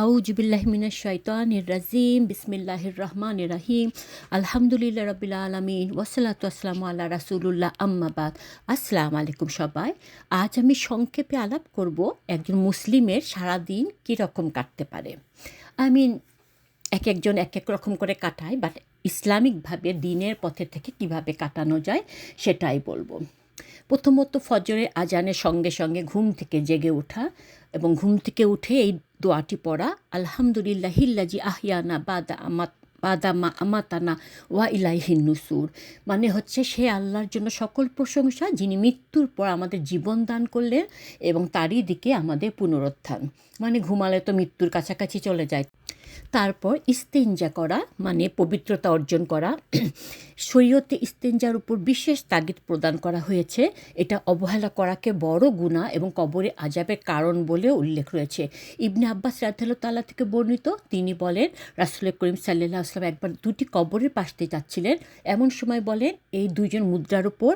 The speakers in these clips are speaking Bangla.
আউযুবিল্লাহি মিনাশ শাইতানির রাজিম বিসমিল্লাহির রহমানির রহিম আলহামদুলিল্লাহ রাব্বিল আলামিন ওয়াসসালাতু ওয়াসসালামু আলা রাসূলুল্লাহ আম্মা বাদ। আসসালামু আলাইকুম সবাই। আজ আমি সংক্ষেপে আলাপ করব একজন মুসলিমের সারাদিন কীরকম কাটতে পারে। আই মিন একেকজন একেক রকম করে কাটায়, বাট ইসলামিকভাবে দিনের পথে থেকে কিভাবে কাটানো যায় সেটাই বলবো। প্রথমত ফজরের আজানের সঙ্গে সঙ্গে ঘুম থেকে জেগে ওঠা এবং ঘুম থেকে উঠে এই দোয়াটি পড়া, আলহামদুলিল্লাহিল্লাজি আহিয়ানা বাদা মা আমাতানা ওয়া ইলাইহিন নুসুর। মানে হচ্ছে সে আল্লাহর জন্য সকল প্রশংসা যিনি মৃত্যুর পর আমাদের জীবন দান করলেন এবং তারই দিকে আমাদের পুনরুত্থান। মানে ঘুমালে তো মৃত্যুর কাছাকাছি চলে যায়। তারপর ইস্তেঞ্জা করা মানে পবিত্রতা অর্জন করা। শরীয়তে ইস্তেঞ্জার উপর বিশেষ তাগিদ প্রদান করা হয়েছে। এটা অবহেলা করাকে বড় গুনাহ এবং কবরে আযাবের কারণ বলেও উল্লেখ রয়েছে। ইবনে আব্বাস রাদিয়াল্লাহু তাআলা থেকে বর্ণিত, তিনি বলেন রাসূল করিম সাল্লাল্লাহু আলাইহি ওয়াসাল্লাম একবার দুটি কবরের পাশ দিয়ে যাচ্ছিলেন। এমন সময় বলেন, এই দুইজন মুদ্রার উপর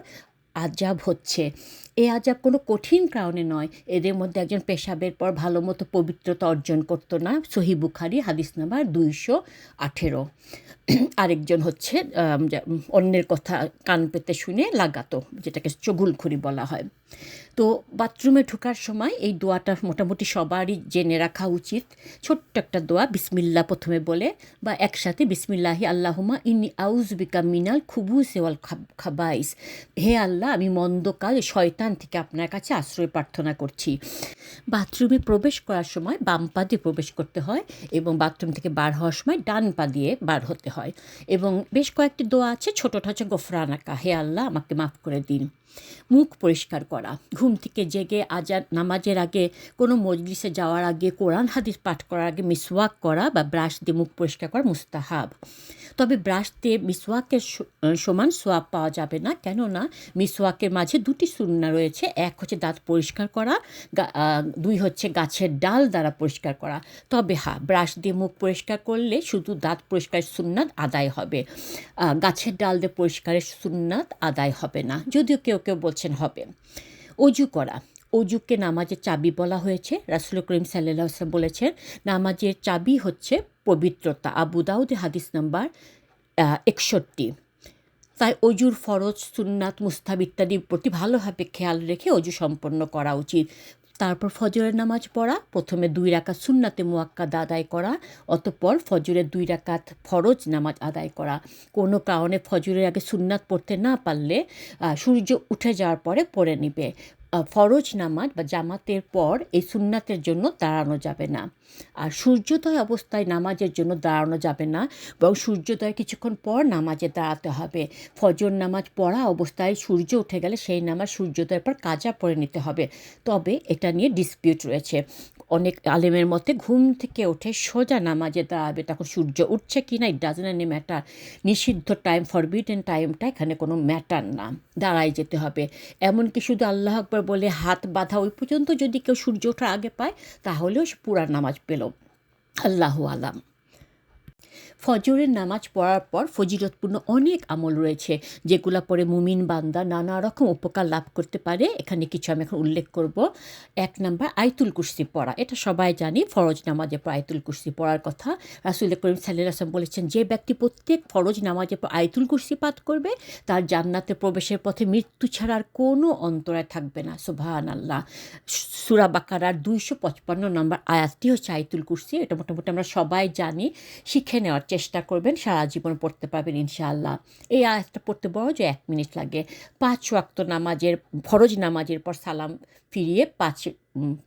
আযাব হচ্ছে। এই আযাব কোনো কঠিন কারণে নয়। এদের মধ্যে একজন পেশাবের পর ভালো মতো পবিত্রতা অর্জন করতো না, সহিহ বুখারী হাদিস নাম্বার 218। আরেকজন হচ্ছে অন্যের কথা কান পেতে শুনে লাগাতো, যেটাকে চুগলখড়ি বলা হয়। তো বাথরুমে ঢোকার সময় এই দোয়াটা মোটামুটি সবারই জেনে রাখা উচিত। ছোট্ট একটা দোয়া, বিসমিল্লাহ প্রথমে বলে বা একসাথে বিসমিল্লাহি আল্লাহুম্মা ইন্নী আউযু বিকা মিনাল খুবুসি ওয়াল খাবাইস। হে আল্লাহ, আমি মন্দ কাজ শয়তান থেকে আপনার কাছে আশ্রয় প্রার্থনা করছি। বাথরুমে প্রবেশ করার সময় বাম পা দিয়ে প্রবেশ করতে হয় এবং বাথরুম থেকে বার হওয়ার সময় ডান পা দিয়ে বার হতে হয়। এবং বেশ কয়েকটি দোয়া আছে, ছোটোটা হচ্ছে গফরানাকা, হে আল্লাহ আমাকে মাফ করে দিন। মুখ পরিষ্কার করা, ঘুম থেকে জেগে আজান নামাজের আগে, কোনো মজলিসে যাওয়ার আগে, কোরআন হাদিস পাঠ করার আগে মিসওয়াক করা বা ব্রাশ দিয়ে মুখ পরিষ্কার করা মুস্তাহাব। তবে ব্রাশ দিয়ে মিসওয়াকের সমান সোয়াব পাওয়া যাবে না, কেননা মিসওয়াকের মাঝে দুটি সুন্নাহ রয়েছে। এক হচ্ছে দাঁত পরিষ্কার করা, দুই হচ্ছে গাছের ডাল দ্বারা পরিষ্কার করা। তবে হ্যাঁ, ব্রাশ দিয়ে মুখ পরিষ্কার করলে শুধু দাঁত পরিষ্কারের সুন্নাত আদায় হবে, গাছের ডাল দিয়ে পরিষ্কারের সুন্নাত আদায় হবে না, যদিও কেউ কেউ বলছেন হবে। অজু করা, অজুকে নামাজের চাবি বলা হয়েছে। রাসূল করিম সাল্লাল্লাহু আলাইহি ওয়াসাল্লাম বলেছেন, নামাজের চাবি হচ্ছে পবিত্রতা। আবু দাউদ হাদিস নাম্বার 61। তাই অজুর ফরজ, সুন্নাত, মুস্তাহাব ইত্যাদির প্রতি ভালোভাবে খেয়াল রেখে অজু সম্পন্ন করা উচিত। তারপর ফজরের নামাজ পড়া, প্রথমে 2 রাকাত সুন্নাতে মুআক্কাদা আদায় করা, অতঃপর ফজরের 2 রাকাত ফরজ নামাজ আদায় করা। কোনো কারণে ফজরের আগে সুন্নাত পড়তে না পারলে সূর্য উঠে যাওয়ার পরে পড়ে নিবে। ফরজ নামাজ বা জামাতের পর এই সুন্নাতের জন্য দাঁড়ানো যাবে না। আর সূর্যোদয় অবস্থায় নামাজের জন্য দাঁড়ানো যাবে না, বরং সূর্যোদয় কিছুক্ষণ পর নামাজে দাঁড়াতে হবে। ফজর নামাজ পড়া অবস্থায় সূর্য উঠে গেলে সেই নামাজ সূর্যোদয়ের পর কাজা পড়ে নিতে হবে। তবে এটা নিয়ে ডিসপিউট রয়েছে। অনেক আলেমের মতে ঘুম থেকে উঠে সোজা নামাজে দাঁড়াবে, তখন সূর্য উঠছে কি না ইট ডাজন্ট এনি ম্যাটার। নিষিদ্ধ টাইম, ফরবিডেন টাইমটা এখানে কোনো ম্যাটার না, দাঁড়ায় যেতে হবে। এমনকি শুধু আল্লাহ আকবার বলে হাত বাঁধা ওই পর্যন্ত যদি কেউ সূর্য ওঠার আগে পায়, তাহলেও সে পুরা নামাজ পেল। আল্লাহু আলাম। ফজরের নামাজ পড়ার পর ফজিলতপূর্ণ অনেক আমল রয়েছে, যেগুলো পরে মুমিন বান্দা নানা রকম উপকার লাভ করতে পারে। এখানে কিছু আমি এখন উল্লেখ করব। 1 নাম্বার, আয়াতুল কুরসি পড়া। এটা সবাই জানি, ফরজ নামাজে পর আয়াতুল কুরসি পড়ার কথা। রাসূল করিম সাল্লাল্লাহু আলাইহি ওয়াসাল্লাম বলেছেন, যে ব্যক্তি প্রত্যেক ফরজ নামাজের পর আয়াতুল কুরসি পাঠ করবে, তার জান্নাতে প্রবেশের পথে মৃত্যু ছাড়া আর কোনো অন্তরায় থাকবে না। সুবহানাল্লাহ। সূরা বাকারার 255 নম্বর আয়াতটি হচ্ছে আয়াতুল কুরসি। এটা মোটামুটি আমরা সবাই জানি, শিখে নেওয়ার চেষ্টা করবেন, সারা জীবন পড়তে পারবেন ইনশাআল্লাহ। এই আয়াতটা পড়তে বড় যে 1 মিনিট লাগে। 5 ওয়াক্ত নামাজের, ফরজ নামাজের পর সালাম ফিরিয়ে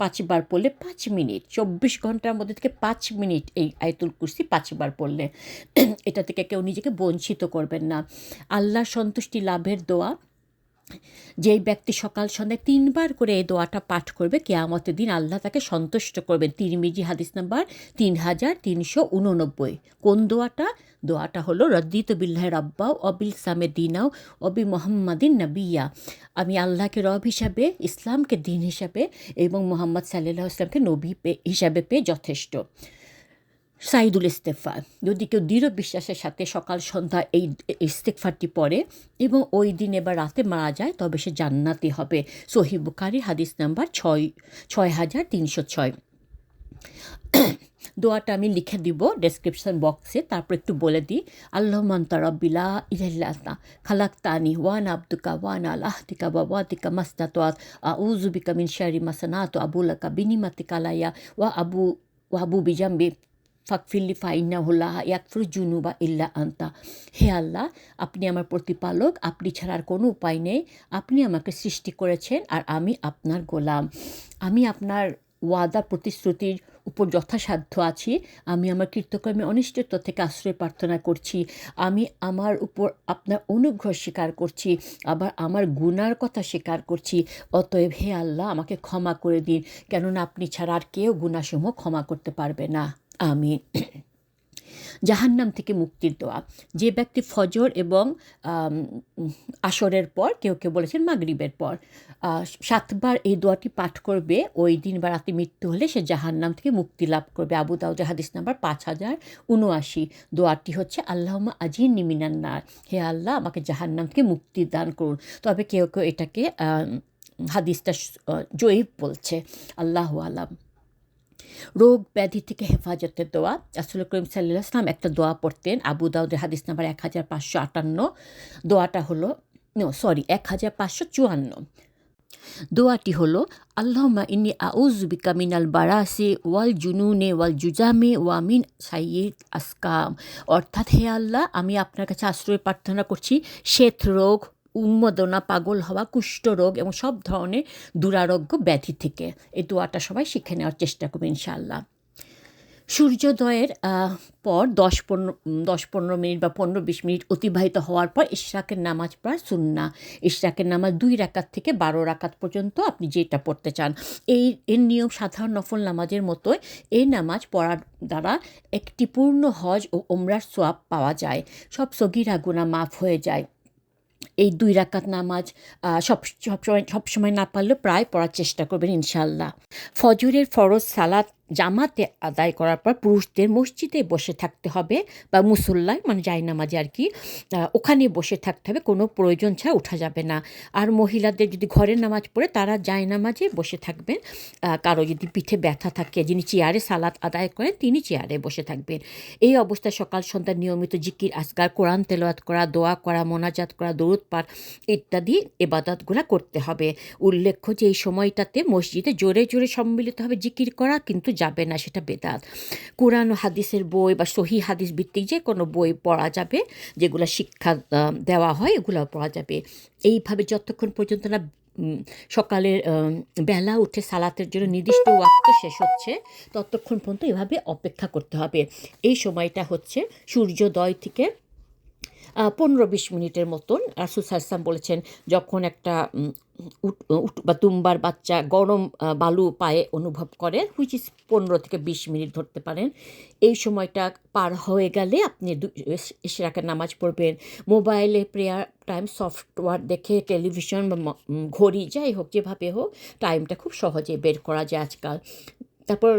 5 বার পড়লে 5 মিনিট, 24 ঘন্টার মধ্যে থেকে 5 মিনিট এই আয়াতুল কুরসি 5 বার পড়লে এটা থেকে কেউ নিজেকে বঞ্চিত করবেন না। আল্লাহর সন্তুষ্টি লাভের দোয়া, যেই ব্যক্তি সকাল সন্ধ্যায় 3 বার করে এই দোয়াটা পাঠ করবে, কিয়ামতের দিন আল্লাহ তাকে সন্তুষ্ট করবেন। তিরমিজি হাদিস নাম্বার 3389। কোন দোয়াটা? দোয়াটা হলো, রদ্দিতু বিল্লাহি রাব্বা ওয়া বিল ইসলামি দীনা ওয়া বি মুহাম্মাদিন নাবিয়্যা। আমি আল্লাহকে রব হিসাবে, ইসলামকে দিন হিসাবে এবং মুহাম্মদ সাল্লাল্লাহু আলাইহি ওয়াসাল্লামকে নবী হিসাবে পেয়ে যথেষ্ট। সাইদুল ইস্তেগফার, যদি কেউ দৃঢ় বিশ্বাসের সাথে সকাল সন্ধ্যা এই ইস্তেগফারটি পড়ে এবং ওই দিনে বা রাতে মারা যায়, তবে সে জান্নাতি হবে। সহিহ বুখারী হাদিস নাম্বার 6306। দোয়াটা আমি লিখে দিব ডেসক্রিপশন বক্সে, তারপর একটু বলে দিই। আল্লাহুম্মা আনতা রাব্বি লা ইলাহা ইল্লা আনতা খালাকতানি ওয়া আনা আবদুকা ওয়া আনা আলা আহদিকা ওয়া ওয়াদিকা মাসতাতাত আউযু বিকা মিন শাররি মা সানাতু আবু লাকা বিনিমাতিকা আলাইয়া ওয়া আবু বিজামবি ফাগফিরলি ফাইন্নাহু লা ইয়াগফিরুয যুনুবা ইল্লা আনতা। হে আল্লাহ, আপনি আমার প্রতিপালক, আপনি ছাড়া আর কোনো উপায় নেই। আপনি আমাকে সৃষ্টি করেছেন আর আমি আপনার গোলাম। আমি আপনার ওয়াদা প্রতিশ্রুতির উপর যথাসাধ্য আছি। আমি আমার কৃতকর্মে অনিষ্টতা থেকে আশ্রয় প্রার্থনা করছি। আমি আমার উপর আপনার অনুগ্রহ স্বীকার করছি, আবার আমার গুনার কথা স্বীকার করছি। অতএব হে আল্লাহ, আমাকে ক্ষমা করে দিন, কেননা আপনি ছাড়া আর কেউ গুনাহসমূহ ক্ষমা করতে পারবে না। আমিন। জাহান্নাম থেকে মুক্তির দোয়া। যে ব্যক্তি ফজর এবং আসরের পর, কেউ কেউ বলেছেন মাগরিবের পর 7 বার এই দোয়াটি পাঠ করবে, ওই দিন বা রাতে মৃত্যু হলে সে জাহান্নাম থেকে মুক্তি লাভ করবে। আবু দাউদের হাদিস নাম্বার 5079। দোয়াটি হচ্ছে আল্লাহুম্মা আজিরনি মিনান নার। হে আল্লাহ, আমাকে জাহান্নাম থেকে মুক্তি দান করুন। তবে কেউ কেউ এটাকে হাদিসটা জয়ীফ বলছে, আল্লাহু আলাম। রোগ ব্যাধি থেকে হেফাজতের দোয়া। রাসূল করিম সাল্লাল্লাহু আলাইহি ওয়াসাল্লাম একটা দোয়া পড়তেন, আবু দাউদের হাদিস নাম্বার 1558। দোয়াটা হলো 1554। দোয়াটি হলো আল্লাহুম্মা ইন্নী আউযু বিকা মিনাল বারাসি ওয়াল জুনুনে ওয়াল জুজামি ওয়া মিন সাইয়্যিল আসকাম। অর্থাৎ, হে আল্লাহ, আমি আপনার কাছে আশ্রয় প্রার্থনা করছি শ্বেত রোগ, উন্মাদনা, পাগল হওয়া, কুষ্ঠরোগ এবং সব ধরনের দুরারোগ্য ব্যাধি থেকে। এই দোয়াটা সবাই শিখে নেওয়ার চেষ্টা করবে ইনশাআল্লাহ। সূর্যোদয়ের পর 10-15 মিনিট বা 15-20 মিনিট অতিবাহিত হওয়ার পর ইশরাকের নামাজ পড়া সুন্নাহ। ইশরাকের নামাজ 2 রাকাত থেকে 12 রাকাত পর্যন্ত আপনি যেটা পড়তে চান। এর নিয়ম সাধারণ নফল নামাজের মতোই। এই নামাজ পড়ার দ্বারা একটি পূর্ণ হজ ও ওমরার সওয়াব পাওয়া যায়। সব সগীরা গুনাহ মাফ হয়ে যায়। এই 2 রাকাত নামাজ সবসময় না পারলেও প্রায় পড়ার চেষ্টা করবেন ইনশাআল্লাহ। ফজরের ফরজ সালাত জামাতে আদায় করার পর পুরুষদের মসজিদে বসে থাকতে হবে, বা মুসল্লায় মানে জায়নামাজে আর কি, ওখানে বসে থাকতে হবে, কোনো প্রয়োজন ছাড়া উঠা যাবে না। আর মহিলাদের যদি ঘরের নামাজ পড়ে, তারা জায়নামাজে বসে থাকবেন। কারো যদি পিঠে ব্যথা থাকে, যিনি চেয়ারে সালাত আদায় করেন, তিনি চেয়ারে বসে থাকবেন। এই অবস্থায় সকাল সন্ধ্যা নিয়মিত জিকির আজকার, কোরআন তেলাওয়াত করা, দোয়া করা, মোনাজাত করা, দরুদ পাঠ ইত্যাদি ইবাদতগুলো করতে হবে। উল্লেখ্য যে এই সময়টাতে মসজিদে জোরে জোরে সম্মিলিত হবে জিকির করা কিন্তু যাবে না, সেটা বেদাত। কোরআন ও হাদিসের বই বা সহিহ হাদিস ভিত্তিক যে কোনো বই পড়া যাবে, যেগুলো শিক্ষা দেওয়া হয়, এগুলো পড়া যাবে। এইভাবে যতক্ষণ পর্যন্ত না সকালের বেলা উঠে সালাতের জন্য নির্দিষ্ট ওয়াক্ত শেষ হচ্ছে, ততক্ষণ পর্যন্ত এভাবে অপেক্ষা করতে হবে। এই সময়টা হচ্ছে সূর্যোদয় থেকে 15-20 মিনিটের মতন। রাসূল সাল্লাল্লাহু আলাইহি ওয়াসাল্লাম বলেছেন, যখন একটা উট বা তুম্বার বাচ্চা গরম বালু পায়ে অনুভব করে, হুইচ ইজ 15 থেকে 20 মিনিট ধরতে পারেন। এই সময়টা পার হয়ে গেলে আপনি ইশরাকের নামাজ পড়বেন। মোবাইলে প্রেয়ার টাইম সফটওয়্যার দেখে, টেলিভিশন বা ঘড়ি, যাই হোক, যেভাবে হোক, টাইমটা খুব সহজে বের করা যায় আজকাল। তারপর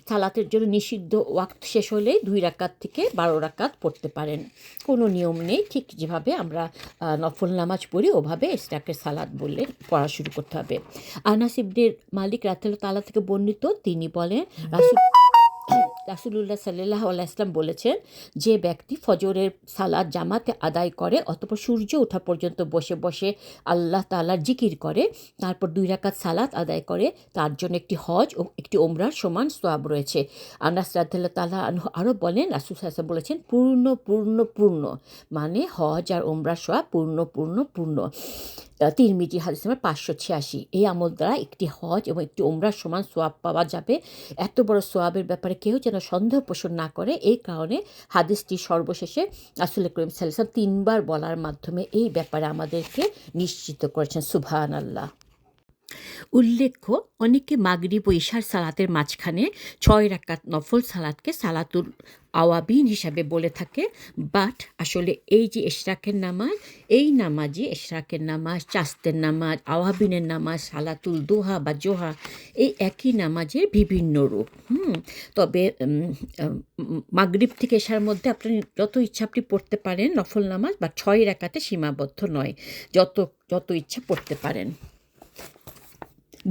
সালাতের জন্য নিষিদ্ধ ওয়াক্ত শেষ হলে 2 রাকাত থেকে 12 রাকাত পড়তে পারেন। কোনো নিয়ম নেই, ঠিক যেভাবে আমরা নফল নামাজ পড়ি ওভাবে ইশরাকের সালাত বললে পড়া শুরু করতে হবে। আনাস ইবনে মালিক রাদিয়াল্লাহু তাআলা থেকে বর্ণিত, তিনি বলেন, রাসূলুল্লাহ সাল্লাল্লাহু আলাইহি ওয়াসাল্লাম বলেছেন, যে ব্যক্তি ফজরের সালাত জামাতে আদায় করে, অতঃপর সূর্য ওঠা পর্যন্ত বসে বসে আল্লাহ তাআলার জিকির করে, তারপর 2 রাকাত সালাত আদায় করে, তার জন্য একটি হজ ও একটি ওমরার সমান সওয়াব রয়েছে। আনাস রাদিয়াল্লাহু তাআলা আনহু আরও বলেন, রাসূল সাল্লাল্লাহু আলাইহি ওয়াসাল্লাম বলেছেন, পূর্ণ মানে হজ আর ওমরার সওয়াব পূর্ণ। তিরমিজি হাদিস নাম্বার 586। এই আমল দ্বারা একটি হজ এবং একটি ওমরার সমান সওয়াব পাওয়া যাবে। এত বড় সওয়াবের ব্যাপারে কেউ যেন সন্দেহ পোষণ না করে, এই কারণে হাদিসটি সর্বশেষে রাসূল করিম সাল্লাল্লাহু আলাইহি ওয়াসাল্লাম 3 বার বলার মাধ্যমে এই ব্যাপারে আমাদেরকে নিশ্চিত করেছেন। সুবহানাল্লাহ। উল্লেখ্য, অনেকে মাগরিব ও ইশার সালাতের মাঝখানে 6 রাকাত নফল সালাতকে সালাতুল আওয়াবিন হিসাবে বলে থাকে, বাট আসলে এই যে ইশরাকের নামাজ, এই নামাজই ইশরাকের নামাজ, চাস্তের নামাজ, আওয়াবিনের নামাজ, সালাতুল দোহা বা জোহা, এই একই নামাজের বিভিন্ন রূপ। তবে মাগরিব থেকে ইশার মধ্যে আপনার যত ইচ্ছা আপনি পড়তে পারেন নফল নামাজ, বা 6 রাকাতে সীমাবদ্ধ নয়, যত ইচ্ছা পড়তে পারেন।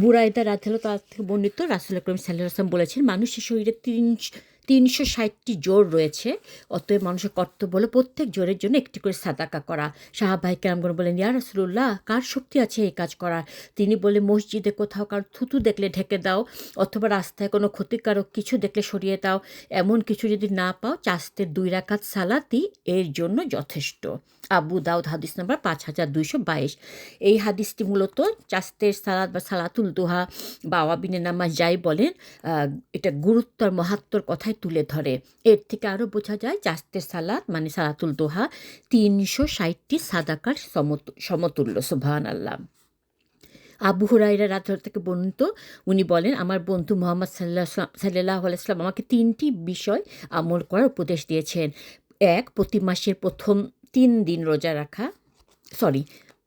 বুরাইদা রাদিয়াল্লাহু তাআলা থেকে বর্ণিত, রাসূল করিম সাল্লাল্লাহু আলাইহি ওয়াসাল্লাম বলেছেন, মানুষের শরীরে 360টি জোর রয়েছে। অতএব মানুষের কর্তব্য হলো প্রত্যেক জোরের জন্য একটি করে সাদাকা করা। সাহাবায়ে কেরামগণ বলেন, ইয়া রাসূলুল্লাহ, কার শক্তি আছে এই কাজ করার? তিনি বলে, মসজিদে কোথাও কারো থুতু দেখলে ঢেকে দাও, অথবা রাস্তায় কোনো ক্ষতিকারক কিছু দেখলে সরিয়ে দাও। এমন কিছু যদি না পাও, চাস্তের 2 রাকাত সালাতই এর জন্য যথেষ্ট। আবু দাউদ হাদিস নাম্বার 5222। এই হাদিসটি মূলত চাস্তের সালাত বা সালাতুল দোহা বা আওয়াবিনের নামাজ যাই বলেন, এটা গুরুত্ব আর মাহাত্ম্যর কথাই তুলে ধরে। এর থেকে আরও বোঝা যায় চাস্তের সালাত মানে সালাতুল দোহা 360টি সাদাকার সমতুল্য। সুবহানাল্লাহ। আবু হুরায়রা রাদিয়াল্লাহু থেকে বর্ণিত, উনি বলেন, আমার বন্ধু মুহাম্মদ সাল্লাল্লাহু আলাইহি ওয়াসাল্লাম আমাকে 3টি বিষয় আমল করার উপদেশ দিয়েছেন। 1, প্রতি মাসের প্রথম 3 দিন রোজা রাখা।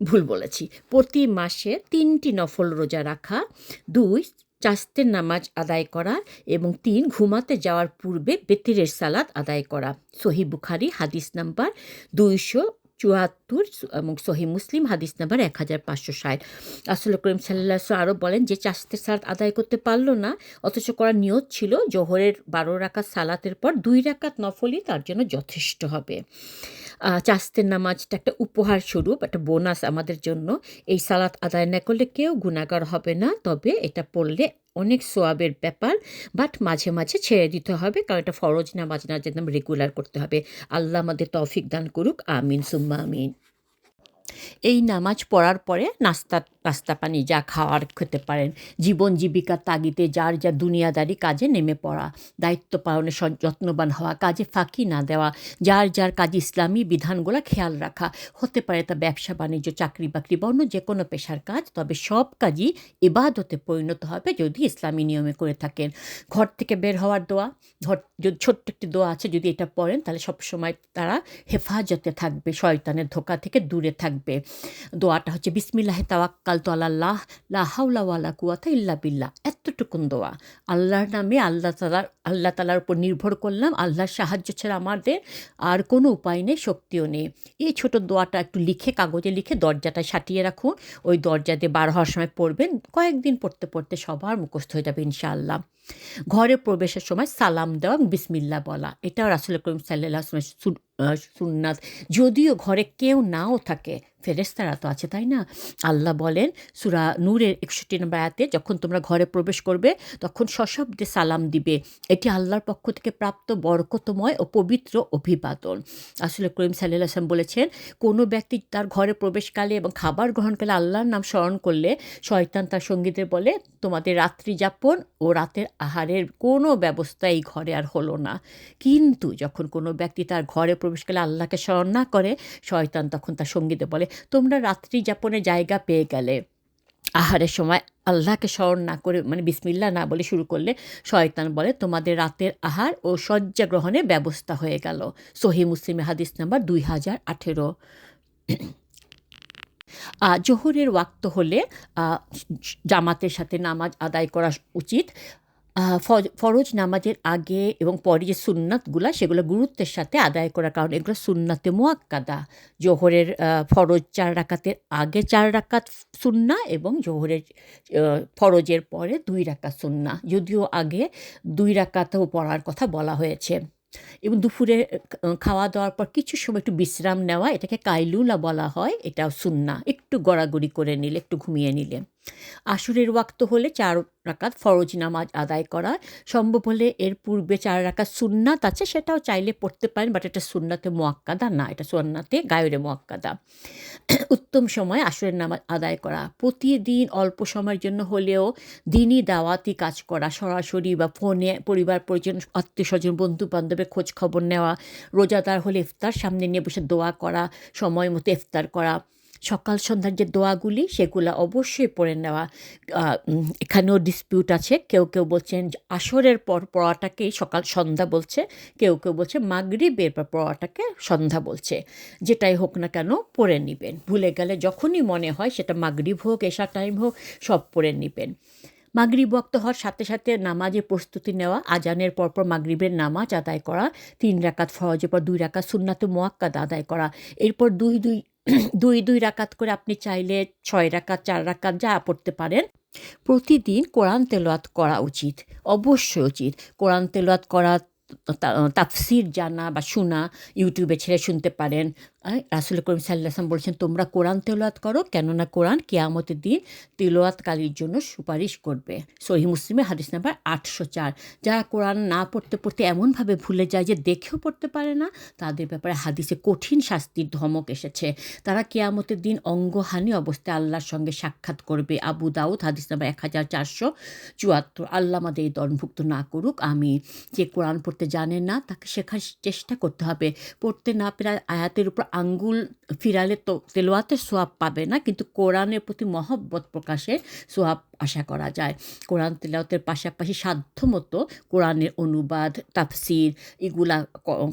ভুল বলেছি। প্রতি মাসে 3টি নফল রোজা রাখা। 2, চাস্তের নামাজ আদায় করা। এবং 3, ঘুমাতে যাওয়ার পূর্বে বেতিরের সালাত আদায় করা। সহিহ বুখারী হাদিস নাম্বার 274 এবং সহিহ মুসলিম হাদিস নাম্বার 1560। রাসূল করিম সাল্লাল্লাহু আলাইহি ওয়াসাল্লাম আরও বলেন, যে চাস্তের সালাত আদায় করতে পারল না অথচ করার নিয়ত ছিল জোহরের 12 রাকাত সালাতের পর 2 রাকাত নফলই তার জন্য যথেষ্ট হবে। চাস্তের নামাজটা একটা উপহার স্বরূপ, একটা বোনাস আমাদের জন্য। এই সালাত আদায় না করলে কেউ গুনাহগার হবে না, তবে এটা পড়লে অনেক সোয়াবের ব্যাপার। বাট মাঝে মাঝে ছেড়ে দিতে হবে, কারণ এটা ফরজ নামাজ না, যেন রেগুলার করতে হবে। আল্লাহ আমাদের তৌফিক দান করুক, আমিন সুম্মা আমিন। এই নামাজ পড়ার পরে নাস্তা পানি যা খাওয়ার খেতে পারেন। জীবন জীবিকার তাগিদে যার যা দুনিয়াদারি কাজে নেমে পড়া, দায়িত্ব পালনে যত্নবান হওয়া, কাজে ফাঁকি না দেওয়া, যার যার কাজ ইসলামী বিধানগুলো খেয়াল রাখা। হতে পারে তা ব্যবসা বাণিজ্য, চাকরি বাকরি বা অন্য যে কোনো পেশার কাজ, তবে সব কাজই ইবাদতে পরিণত হবে যদি ইসলামী নিয়মে করে থাকেন। ঘর থেকে বের হওয়ার দোয়া, যদি ছোট্ট একটি দোয়া আছে, যদি এটা পড়েন তাহলে সবসময় তারা হেফাজতে থাকবে, শয়তানের ধোঁকা থেকে দূরে থাকবে। দোয়াটা হচ্ছে, বিসমিল্লাহি তাওয়াক্কালতু আলাল্লাহ লা হাওলা ওয়ালা কুওয়াতা ইল্লা বিল্লাহ। এতটুকুন দোয়া, আল্লাহর নামে আল্লাহ তাআলার উপর নির্ভর করলাম, আল্লাহর সাহায্য ছাড়া আমাদের আর কোনো উপায় নেই, শক্তিও নেই। এই ছোট দোয়াটা একটু লিখে, কাগজে লিখে দরজাটায় সাটিয়ে রাখুন। ওই দরজা দিয়ে বার হওয়ার সময় পড়বেন। কয়েকদিন পড়তে পড়তে সবার মুখস্থ হয়ে যাবে ইনশাআল্লাহ। ঘরে প্রবেশের সময় সালাম দেওয়া, বিসমিল্লাহ বলা, এটাও রাসূল করিম সাল্লাল্লাহু আলাইহি ওয়াসাল্লামের সুন্নাত। যদিও ঘরে কেউ নাও থাকে, ফেরেশতারা তো আছে, তাই না? আল্লাহ বলেন সূরা নূরের 61 নম্বর আয়াতে, যখন তোমরা ঘরে প্রবেশ করবে তখন সশব্দে সালাম দিবে, এটি আল্লাহর পক্ষ থেকে প্রাপ্ত বরকতময় ও পবিত্র অভিবাদন। রাসূল করিম সাল্লাল্লাহু আলাইহি ওয়াসাল্লাম বলেছেন, কোনো ব্যক্তি তার ঘরে প্রবেশকালে এবং খাবার গ্রহণকালে আল্লাহর নাম স্মরণ করলে শয়তান তার সঙ্গীদের বলে, তোমাদের রাত্রি যাপন ও রাতের আহারের কোনো ব্যবস্থা এই ঘরে আর হলো না। কিন্তু যখন কোনো ব্যক্তি তার ঘরে প্রবেশকালে আল্লাহকে স্মরণ না করে, শয়তান তখন তার সঙ্গীদের বলে, তোমরা রাত্রি যাপনের জায়গা পেয়ে গেলে। আহারের সময় আল্লাহকে স্মরণ না করে, মানে বিসমিল্লাহ না বলে শুরু করলে, শয়তান বলে, তোমাদের রাতের আহার ও শয্যা গ্রহণের ব্যবস্থা হয়ে গেল। সহিহ মুসলিমের হাদিস নাম্বার 2018। জোহরের ওয়াক্ত হলে জামাতের সাথে নামাজ আদায় করা উচিত। ফরজ নামাজের আগে এবং পরে যে সুন্নাতগুলা, সেগুলো গুরুত্বের সাথে আদায় করার কারণ এগুলো সুন্নাতে মুআক্কাদা। জোহরের ফরজ 4 রাকাতের আগে 4 রাকাত সুন্না এবং জোহরের ফরজের পরে 2 রাকাত সুন্না, যদিও আগে 2 রাকাতও পড়ার কথা বলা হয়েছে। এবং দুপুরে খাওয়া দাওয়ার পর কিছু সময় একটু বিশ্রাম নেওয়া, এটাকে কাইলুলা বলা হয়, এটাও সুন্না। একটু গড়াগড়ি করে নিলে, একটু ঘুমিয়ে নিলে। আসরের ওয়াক্ত হলে 4 রাকাত ফরজ নামাজ আদায় করা, সম্ভব হলে এর পূর্বে 4 রাকাত সুন্নাত আছে, সেটাও চাইলে পড়তে পারেন, বাট এটা সুন্নাতে মুআক্কাদা না, এটা সুন্নাতে গায়রে মুআক্কাদা। উত্তম সময় আসরের নামাজ আদায় করা, প্রতিদিন অল্প সময়ের জন্য হলেও দিনই দাওয়াতি কাজ করা, সরাসরি বা ফোনে পরিবার পরিজন, আত্মীয় স্বজন, বন্ধু বান্ধবের খোঁজ খবর নেওয়া, রোজাদার হলে ইফতার সামনে নিয়ে বসে দোয়া করা, সময় মতো ইফতার করা, সকাল সন্ধ্যার যে দোয়াগুলি সেগুলো অবশ্যই পড়ে নেওয়া। এখানেও ডিসপিউট আছে, কেউ কেউ বলছেন আসরের পর পড়াটাকেই সন্ধ্যা বলছে, কেউ কেউ বলছে মাগরিবের পর পড়াটাকে সন্ধ্যা বলছে। যেটাই হোক না কেন পড়ে নেবেন, ভুলে গেলে যখনই মনে হয়, সেটা মাগরিব হোক এশা টাইম হোক, সব পড়ে নেবেন। মাগরিব ওয়াক্ত হওয়ার সাথে সাথে নামাজের প্রস্তুতি নেওয়া, আজানের পরপর মাগরিবের নামাজ আদায় করা, 3 রাকাত ফরজের পর 2 রাকাত সুন্নাতে মুআক্কাদা আদায় করা, এরপর 2 রাকাত করে আপনি চাইলে 6 রাকাত 4 রাকাত যা পড়তে পারেন। প্রতিদিন কোরআন তেলাওয়াত করা উচিত, অবশ্যই উচিত। কোরআন তেলাওয়াত করা তাফসির জানা বা শোনা ইউটিউবে ছেড়ে শুনতে পারেন। রাসূল করিম সাল্লাল্লাহু আলাইহি ওয়াসাল্লাম বলেছেন, তোমরা কোরআন তেলাওয়াত করো, কেননা কোরআন কিয়ামতের দিন তিলাওয়াতকারীর জন্য সুপারিশ করবে। সহিহ মুসলিমে হাদিস নাম্বার 804। যারা কোরআন না পড়তে পড়তে এমনভাবে ভুলে যায় যে দেখেও পড়তে পারে না, তাদের ব্যাপারে হাদিসে কঠিন শাস্তির ধমক এসেছে। তারা কিয়ামতের দিন অঙ্গহানি অবস্থায় আল্লাহর সঙ্গে সাক্ষাৎ করবে। আবু দাউদ হাদিস নাম্বার 1474। আল্লাহ আমাদের এই দলভুক্ত না করুক, আমি যে কোরআন পড়তে জানেন না তাকে শেখার চেষ্টা করতে হবে। পড়তে না পেরে আয়াতের উপর আঙ্গুল ফিরালে তো তেলাওয়াতের সোয়াব পাবে না, কিন্তু কোরআনের প্রতি মহব্বত প্রকাশে সোয়াব আশা করা যায়। কোরআন তেলাওয়াতের পাশাপাশি সাধ্যমতো কোরআনের অনুবাদ, তাফসির এগুলা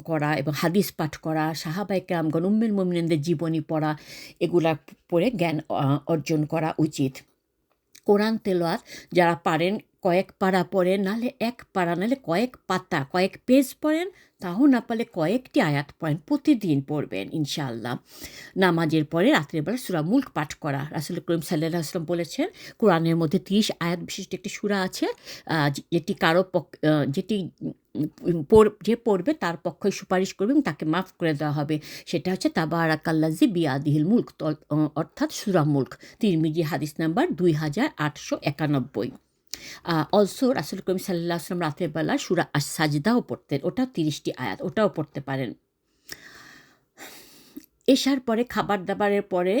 করা এবং হাদিস পাঠ করা, সাহাবায়ে কেরামগণ, উম্মুল মুমিনিনদের জীবনী পড়া, এগুলা পড়ে জ্ঞান অর্জন করা উচিত। কোরআন তেলাওয়াত যারা পারেন কয়েক পারা পড়েন, নাহলে এক পারা, নাহলে কয়েক পাতা, কয়েক পেজ পড়েন, তাও না পারলে কয়েকটি আয়াত পড়েন, প্রতিদিন পড়বেন ইনশাআল্লাহ। নামাজের পরে রাত্রেবেলা সূরা মুলক পাঠ করা। রাসূল করিম সাল্লাল্লাহু আলাইহি ওয়াসাল্লাম বলেছেন, কোরআনের মধ্যে 30 আয়াত বিশিষ্ট একটি সূরা আছে, যেটি যে পড়বে তার পক্ষে সুপারিশ করবে এবং তাকে মাফ করে দেওয়া হবে। সেটা হচ্ছে তাবারাকাল্লাযী বিয়াদিহিল মুলক, অর্থাৎ সূরা মুলক। তিরমিজি হাদিস নাম্বার 2891। অলসো রাসূল করিম সাল্লাল্লাহু আলাইহি ওয়াসাল্লাম রাতের বেলা সূরা আস-সাজদাও পড়তেন। ওটাও 30টি আয়াত, ওটাও পড়তে পারেন। এশার পরে খাবার দাবারের পরে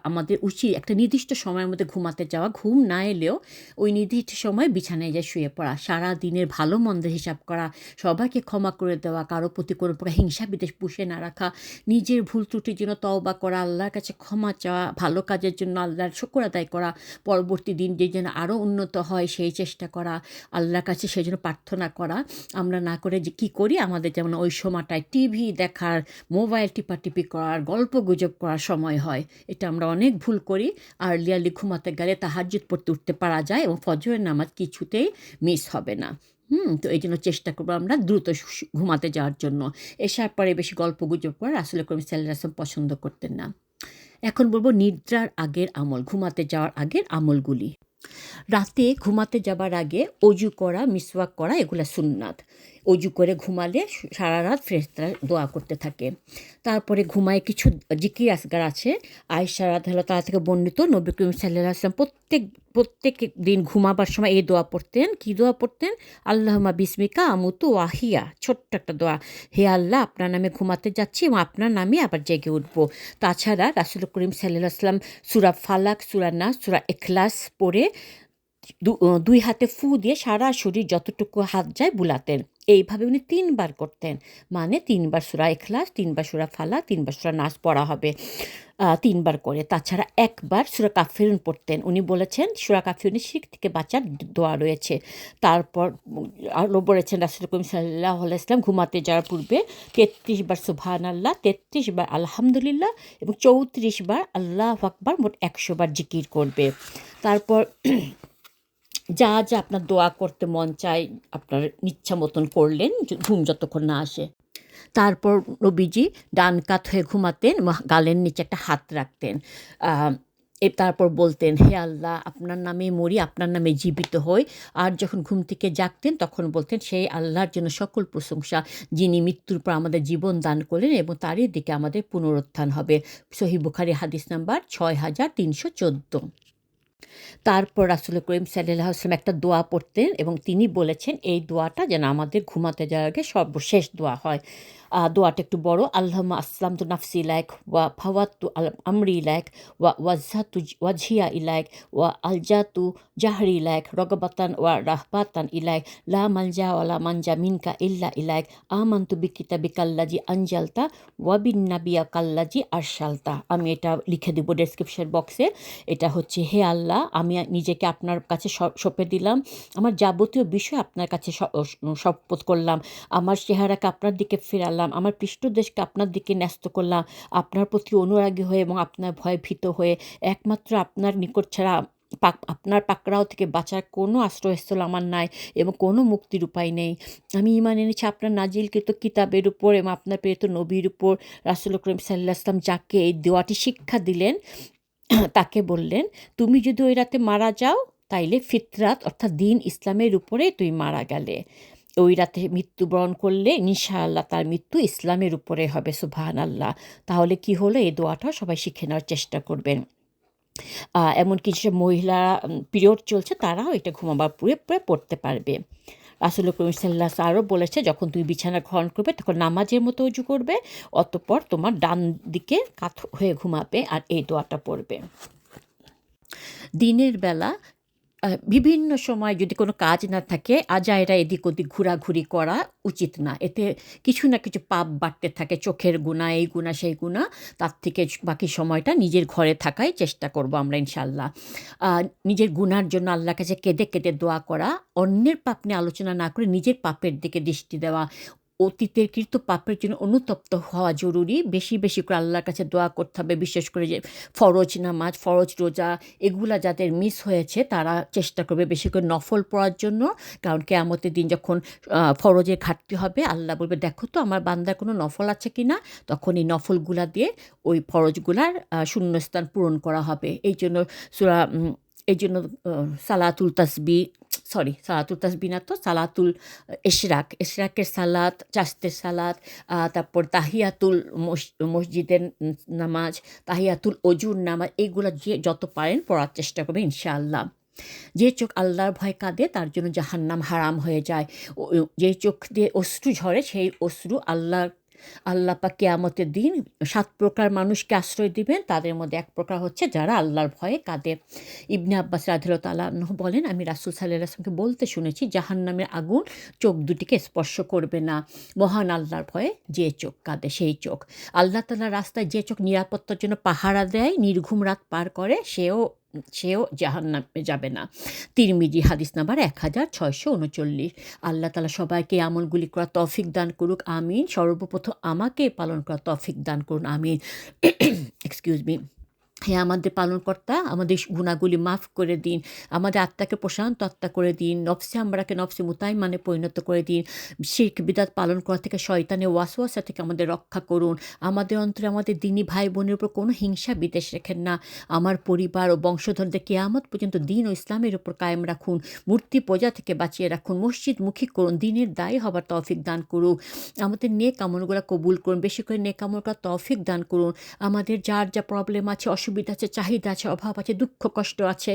আমাদের উচিত একটা নির্দিষ্ট সময়ের মধ্যে ঘুমাতে যাওয়া। ঘুম না এলেও ওই নির্দিষ্ট সময় বিছানায় যায় শুয়ে পড়া। সারা দিনের ভালো মন্দের হিসাব করা, সবাইকে ক্ষমা করে দেওয়া, কারো প্রতি কোনো প্রকার হিংসা বিদ্বেষ পুষে না রাখা, নিজের ভুল ত্রুটির জন্য তওবা করা, আল্লাহর কাছে ক্ষমা চাওয়া, ভালো কাজের জন্য আল্লাহর শুকর আদায় করা, পরবর্তী দিন যে যেন আরও উন্নত হয় সেই চেষ্টা করা, আল্লাহর কাছে সেই জন্য প্রার্থনা করা। আমরা না করে যে কী করি, আমাদের যেমন ওই সময়টায় টিভি দেখার, মোবাইল টিপাটিপি করার, গল্প গুজব করার সময় হয়। এটা আমরা অনেক ভুল করি। আর্লি ঘুমাতে গেলে তাহাজ্জুদ পড়তে উঠতে পারা যায় এবং ফজরের নামাজ কিছুতেই মিস হবে না। তো এই জন্য চেষ্টা করবো আমরা দ্রুত ঘুমাতে যাওয়ার জন্য। এশার পরে বেশি গল্প গুজব করা রাসূল করিম সাল্লাল্লাহু আলাইহি ওয়াসাল্লাম পছন্দ করতেন না। এখন বলবো নিদ্রার আগের আমল, ঘুমাতে যাওয়ার আগের আমলগুলি। রাতে ঘুমাতে যাবার আগে অজু করা, মিসওয়াক করা, এগুলো সুন্নাত। অজু করে ঘুমালে সারা রাত ফেরেশতারা দোয়া করতে থাকে। তারপরে ঘুমায় কিছু জিকির আসগার আছে। আয়েশা রাদিয়াল্লাহু তাআলা থেকে বর্ণিত, নবী করিম সাল্লাল্লাহু আলাইহি ওয়াসাল্লাম প্রত্যেক দিন ঘুমাবার সময় এই দোয়া পড়তেন। কী দোয়া পড়তেন? আল্লাহুম্মা বিসমিকা আমুতু ওয়া আহইয়া। ছোট্ট একটা দোয়া। হে আল্লাহ, আপনার নামে ঘুমাতে যাচ্ছি এবং আপনার নামে আবার জেগে উঠব। তাছাড়া রাসূল করিম সাল্লাল্লাহু আলাইহি ওয়াসাল্লাম সূরা ফালাক, সূরা নাস, সূরা ইখলাস পড়ে দুই হাতে ফু দিয়ে সারা শরীর যতটুকু হাত যায় বুলাতেন। এইভাবে উনি 3 বার করতেন। মানে 3 বার সূরা ইখলাস, 3 বার সূরা ফালাক, 3 বার সূরা নাস পড়া হবে 3 বার করে। তাছাড়া একবার সূরা কাফিরুন পড়তেন। উনি বলেছেন সূরা কাফিরুনে শিরক থেকে বাঁচার দোয়া রয়েছে। তারপর আরও বলেছেন রাসূল করিম সাল্লাল্লাহু আলাইহি ওয়াসাল্লাম ঘুমাতে যাওয়ার পূর্বে 33 বার সুবহানাল্লাহ, 33 বার আলহামদুলিল্লাহ এবং 34 বার আল্লাহু আকবার, মোট 100 বার জিকির করবে। তারপর যা আপনার দোয়া করতে মন চায় আপনার ইচ্ছা মতন করলেন, ঘুম যতক্ষণ না আসে। তারপর নবীজি ডান কাত হয়ে ঘুমাতেন, গালের নিচে একটা হাত রাখতেন। তারপর বলতেন, হে আল্লাহ, আপনার নামে মরি, আপনার নামে জীবিত হই। আর যখন ঘুম থেকে জাগতেন তখন বলতেন, সেই আল্লাহর জন্য সকল প্রশংসা, যিনি মৃত্যুর পর আমাদের জীবন দান করলেন এবং তারই দিকে আমাদের পুনরুত্থান হবে। সহিহ বুখারী হাদিস নাম্বার 6314। তারপর রাসূল করিম সাল্লাল্লাহু আলাইহি ওয়াসাল্লাম একটা দোয়া পড়তেন এবং তিনি বলেছেন এই দোয়াটা যেন আমাদের ঘুমাতে যাওয়ার আগে সর্বশেষ দোয়া হয়। দোয়াটা একটু বড়। আল্লাহুম্মা আসলামতু নাফসি ইলাইক ওয়া ফাওয়াদতু আমরি ইলাইক ওয়া ওয়াজহাতু ওয়াজহিয়া ইলাইক ওয়া আলজাতু জাহরি ইলাইক রগবাতান ওয়া রাহবাতান ইলাইক লা মালজা ওয়া লা মানজা মিনকা ইল্লা ইলাইক আমানতু বিকিতাবিকাল্লাযী আনজালতা ওয়া বিন্নাবিয়্যাকাল্লাযী আরসালতা। আমি এটা লিখে দেব ডেসক্রিপশন বক্সে। এটা হচ্ছে, হে আল্লাহ, আমি নিজেকে আপনার কাছে সঁপে দিলাম। আমার যাবতীয় বিষয় আপনার কাছে শপথ করলাম। আমার চেহারাকে আপনার দিকে ফেরালাম, আমার পৃষ্ঠদেশকে আপনার দিকে ন্যস্ত করলাম। আপনার প্রতি অনুরাগী হয়ে এবং আপনার ভয়ে ভীত হয়ে একমাত্র আপনার নিকট ছাড়া আপনার পাকড়াও থেকে বাঁচার কোনো আশ্রয়স্থল আমার নাই এবং কোনো মুক্তির উপায় নেই। আমি ঈমান এনেছি আপনার নাজিলকৃত কিতাবের উপর এবং আপনার প্রেরিত নবীর উপর। রাসূল করিম সাল্লাল্লাহু আলাইহি ওয়াসাল্লাম যাকে এই দোয়াটি শিক্ষা দিলেন তাকে বললেন, তুমি যদি ওই রাতে মারা যাও তাইলে ফিতরাত অর্থাৎ দিন ইসলামের উপরে তুমি মারা গেলে। ওই রাতে মৃত্যুবরণ করলে ইনশাআল্লাহ তার মৃত্যু ইসলামের উপরে হবে, সুবহানাল্লাহ। তাহলে কি হলো, এই দোয়াটাও সবাই শিখে নেওয়ার চেষ্টা করবেন। এমনকি যেসব মহিলা পিরিয়ড চলছে তারাও এটা ঘুমাবার পূর্বে পড়তে পারবে। রাসূল করিম সাল্লাল্লাহু আলাইহি আরও বলেছে, যখন তুমি বিছানা গ্রহণ করবে তখন নামাজের মতো ওযু করবে, অতঃপর তোমার ডান দিকে কাত হয়ে ঘুমাবে আর এই দোয়াটা পড়বে। দিনের বেলা বিভিন্ন সময় যদি কোনো কাজ না থাকে, আজাইরা এদিক ওদিক ঘোরাঘুরি করা উচিত না। এতে কিছু না কিছু পাপ বাড়তে থাকে, চোখের গুনাহ, এই গুনাহ, সেই গুনাহ। তার থেকে বাকি সময়টা নিজের ঘরে থাকাই চেষ্টা করব আমরা ইনশাআল্লাহ। নিজের গুনার জন্য আল্লাহর কাছে কেঁদে কেঁদে দোয়া করা, অন্যের পাপ নিয়ে আলোচনা না করে নিজের পাপের দিকে দৃষ্টি দেওয়া, অতীতের কৃত পাপের জন্য অনুতপ্ত হওয়া জরুরি। বেশি বেশি করে আল্লাহর কাছে দোয়া করতে হবে, বিশেষ করে যে ফরজ নামাজ, ফরজ রোজা এগুলা যাদের মিস হয়েছে তারা চেষ্টা করবে বেশি করে নফল পড়ার জন্য। কারণ কিয়ামতের দিন যখন ফরজের ঘাটতি হবে, আল্লাহ বলবে, দেখো তো আমার বান্দার কোনো নফল আছে কি না? তখন এই নফলগুলা দিয়ে ওই ফরজগুলার শূন্যস্থান পূরণ করা হবে। এই জন্য সালাতুল তাসবিহ না তো, সালাতুল ইশরাকের সালাত, চাস্তের সালাত, তারপর তাহিয়াতুল মসজিদের নামাজ, তাহিয়াতুল অজুর নামাজ, এইগুলা যে যত পারেন পড়ার চেষ্টা করবেন ইনশাআল্লাহ। যে চোখ আল্লাহর ভয় কাঁদে তার জন্য জাহান্নাম হারাম হয়ে যায়। যে চোখ দিয়ে অশ্রু ঝরে সেই অশ্রু আল্লাহ পাক কিয়ামতের দিন ৭ প্রকার মানুষকে আশ্রয় দিবেন। তাদের মধ্যে এক প্রকার হচ্ছে যারা আল্লাহর ভয়ে কাঁদে। ইবনে আব্বাস রাদিয়াল্লাহু তাআলা আনহু বলেন, আমি রাসূল সাল্লাল্লাহু আলাইহি ওয়াসাল্লামকে বলতে শুনেছি, জাহান্নামের আগুন চোখ দুটিকে স্পর্শ করবে না। মহান আল্লাহর ভয়ে যে চোখ কাঁদে সেই চোখ। আল্লাহ তাআলার রাস্তায় যে চোখ নিরাপত্তার জন্য পাহারা দেয়, নির্ঘুম রাত পার করে, সেও জাহান্নামে যাবে না। তিরমিজি হাদিস নাম্বার ১৬৩৯। আল্লাহ তাআলা সবাইকে এই আমলগুলি করার তৌফিক দান করুক, আমিন। সর্বপ্রথম আমাকে পালন করার তৌফিক দান করুন, আমিন। Excuse me. হে আমাদের পালনকর্তা, আমাদের গুনাহগুলি মাফ করে দিন, আমাদের আত্মাকে প্রশান্ত আত্মা করে দিন, নফসে আমরাকে নফসে মুতাইম্মানে পরিণত করে দিন। শিরক বিদআত পালন করা থেকে, শয়তানের ওয়াসওয়াসা থেকে আমাদের রক্ষা করুন। আমাদের অন্তরে আমাদের দ্বীনি ভাই বোনের উপর কোনো হিংসা বিদ্বেষ রেখেন না। আমার পরিবার ও বংশধরদের কিয়ামত পর্যন্ত দ্বীন ও ইসলামের উপর কায়েম রাখুন। মূর্তি পূজা থেকে বাঁচিয়ে রাখুন। মসজিদমুখী করুন। দ্বীনের দায়ী হবার তৌফিক দান করুন। আমাদের নেক আমলগুলো কবুল করুন। বেশি করে নেক আমল করার তৌফিক দান করুন। আমাদের যার যা প্রবলেম আছে, অসুবিধা আছে, চাহিদা আছে, অভাব আছে, দুঃখ কষ্ট আছে,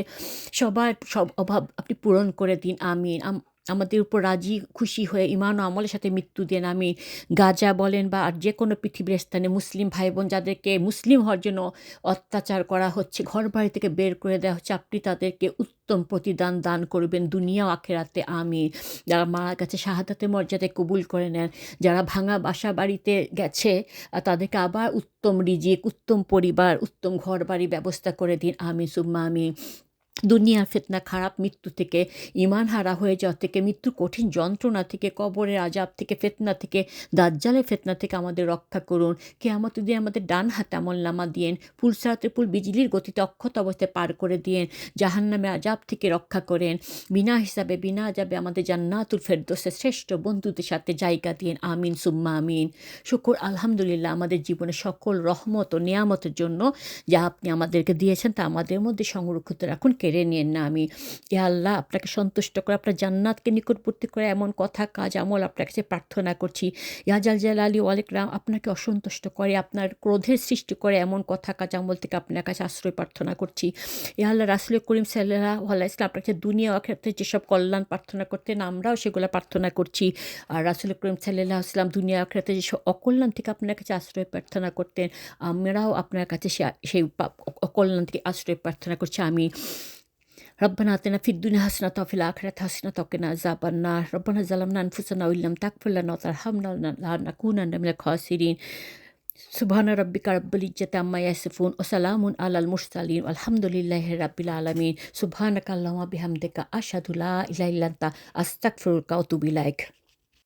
সবার সব অভাব আপনি পূরণ করে দিন, আমিন। আমাদের উপর রাজি খুশি হয়ে ঈমান ও আমলের সাথে মৃত্যু দেন, আমিন। গাজা বলেন বা আর যে কোনো পৃথিবীর স্থানে মুসলিম ভাই বোন যাদেরকে মুসলিম হওয়ার জন্য অত্যাচার করা হচ্ছে, ঘরবাড়ি থেকে বের করে দেওয়া হচ্ছে, আপনি তাদেরকে উত্তম প্রতিদান দান করবেন দুনিয়া ও আখিরাতে, আমিন। যারা মারা গেছে শাহাদাতের মর্যাদায় কবুল করে নেন। যারা ভাঙা বাসা বাড়িতে গেছে তাদেরকে আবার উত্তম রিজিক, উত্তম পরিবার, উত্তম ঘরবাড়ি ব্যবস্থা করে দিন, আমিন সুম্মা আমিন। দুনিয়ার ফিতনা, খারাপ মৃত্যু থেকে, ঈমান হারা হয়ে যাওয়া থেকে, মৃত্যুর কঠিন যন্ত্রণা থেকে, কবরের আযাব থেকে, ফিতনা থেকে, দাজ্জালের ফিতনা থেকে আমাদের রক্ষা করুন। কিয়ামতের দিন আমাদের ডান হাতে আমলনামা দিয়েন। পুলসারাতের পুল বিজলির গতিতে অক্ষত অবস্থায় পার করে দিয়েন। জাহান্নামের আযাব থেকে রক্ষা করেন। বিনা হিসাবে বিনা আযাবে আমাদের জান্নাতুল ফেরদৌসের শ্রেষ্ঠ বন্ধুদের সাথে জায়গা দিয়েন, আমিন সুম্মা আমিন। শুকর আলহামদুলিল্লাহ আমাদের জীবনে সকল রহমত ও নিয়ামতের জন্য যা আপনি আমাদেরকে দিয়েছেন তা আমাদের মধ্যে সংরক্ষিত রাখুন, কেড়ে নিয়েন না, আমি। ইয়া আল্লাহ, আপনাকে সন্তুষ্ট করে, আপনার জান্নাতকে নিকটবর্তী করে এমন কথা, কাজ, আমল আপনার কাছে প্রার্থনা করছি। ইয়া জালালি ওয়াল ইকরাম, আপনাকে অসন্তুষ্ট করে, আপনার ক্রোধের সৃষ্টি করে এমন কথা, কাজ, আমল থেকে আপনার কাছে আশ্রয় প্রার্থনা করছি। ইয়া আল্লাহ, রাসূল করিম সাল্লাল্লাহু আলাইহি ওয়াসাল্লাম আপনার কাছে দুনিয়া ও আখিরাতে যেসব কল্যাণ প্রার্থনা করতেন আমরাও সেগুলো প্রার্থনা করছি। আর রাসূল করিম সাল্লাল্লাহু আলাইহি ওয়াসাল্লাম দুনিয়া ও আখিরাতে যেসব অকল্যাণ থেকে আপনার কাছে আশ্রয় প্রার্থনা করতেন আমরাও আপনার কাছে সেই অকল্যাণ থেকে আশ্রয় প্রার্থনা করছি, আমি। ربنا آتنا في الدنيا حسنة وفي الآخرة حسنة وقنا عذاب النار ربنا ظلمنا أنفسنا وإن لم تغفر لنا وترحمنا لنكونن من الخاسرين سبحان ربك رب العزة عما يصفون وسلام على المرسلين والحمد لله رب العالمين سبحانك اللهم وبحمدك أشهد لا إله إلا أنت أستغفرك وأتوب إليك.